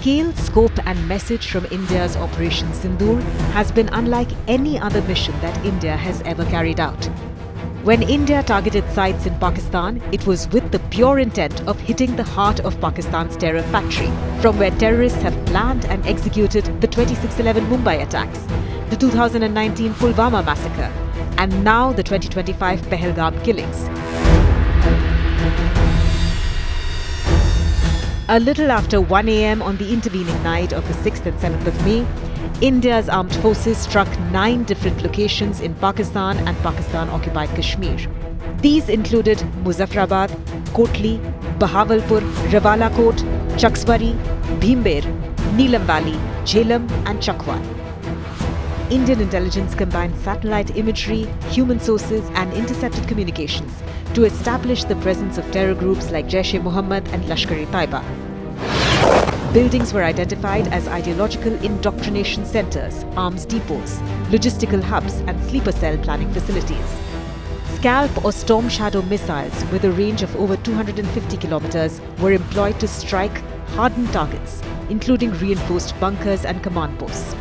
scale, scope and message from India's Operation Sindoor has been unlike any other mission that India has ever carried out. When India targeted sites in Pakistan, it was with the pure intent of hitting the heart of Pakistan's terror factory, from where terrorists have planned and executed the 26/11 Mumbai attacks, the 2019 Pulwama massacre, and now the 2025 Pahalgam killings. A little after 1 a.m. on the intervening night of the 6th and 7th of May, India's armed forces struck 9 different locations in Pakistan and Pakistan-occupied Kashmir. These included Muzaffarabad, Kotli, Bahawalpur, Rawalakot, Chakswari, Bhimber, Neelam Valley, Jhelum and Chakwal. Indian intelligence combined satellite imagery, human sources and intercepted communications to establish the presence of terror groups like Jaish-e-Mohammed and Lashkar-e-Taiba. Buildings were identified as ideological indoctrination centers, arms depots, logistical hubs and sleeper cell planning facilities. Scalp or Storm Shadow missiles with a range of over 250 kilometers were employed to strike hardened targets, including reinforced bunkers and command posts.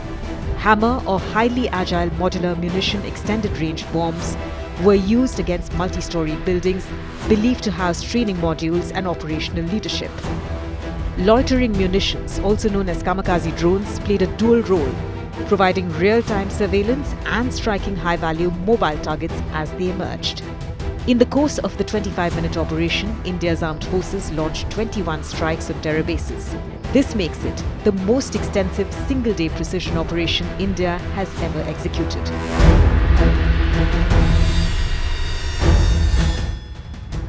Hammer or highly agile modular munition extended range bombs were used against multi-story buildings believed to house training modules and operational leadership. Loitering munitions, also known as kamikaze drones, played a dual role, providing real-time surveillance and striking high-value mobile targets as they emerged. In the course of the 25-minute operation, India's armed forces launched 21 strikes on terror bases. This makes it the most extensive single-day precision operation India has ever executed.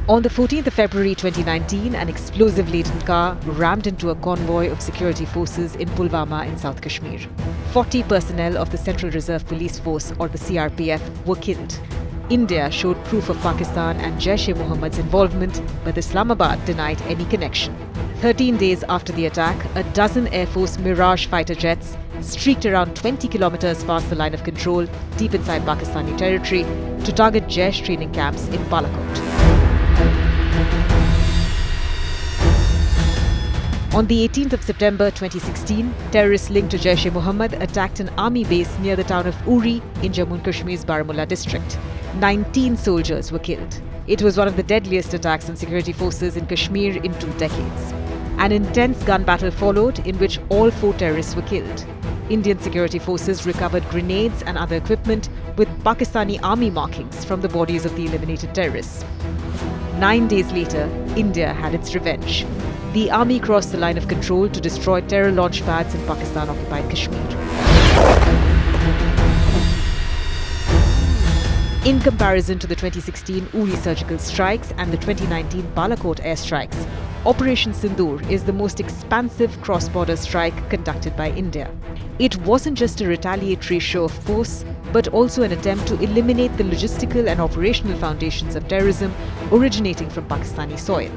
On the 14th of February 2019, an explosive-laden car rammed into a convoy of security forces in Pulwama in South Kashmir. 40 personnel of the Central Reserve Police Force, or the CRPF, were killed. India showed proof of Pakistan and Jaish-e-Mohammed's involvement, but Islamabad denied any connection. 13 days after the attack, a dozen Air Force Mirage fighter jets streaked around 20 kilometers past the line of control, deep inside Pakistani territory, to target Jaish training camps in Balakot. On the 18th of September 2016, terrorists linked to Jaish-e-Mohammed attacked an army base near the town of Uri in Jammu and Kashmir's Baramulla district. 19 soldiers were killed. It was one of the deadliest attacks on security forces in Kashmir in 2 decades. An intense gun battle followed, in which all 4 terrorists were killed. Indian security forces recovered grenades and other equipment with Pakistani army markings from the bodies of the eliminated terrorists. 9 days later, India had its revenge. The army crossed the line of control to destroy terror launch pads in Pakistan-occupied Kashmir. In comparison to the 2016 Uri surgical strikes and the 2019 Balakot airstrikes, Operation Sindoor is the most expansive cross-border strike conducted by India. It wasn't just a retaliatory show of force, but also an attempt to eliminate the logistical and operational foundations of terrorism originating from Pakistani soil.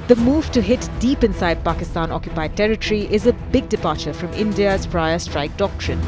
The move to hit deep inside Pakistan-occupied territory is a big departure from India's prior strike doctrine.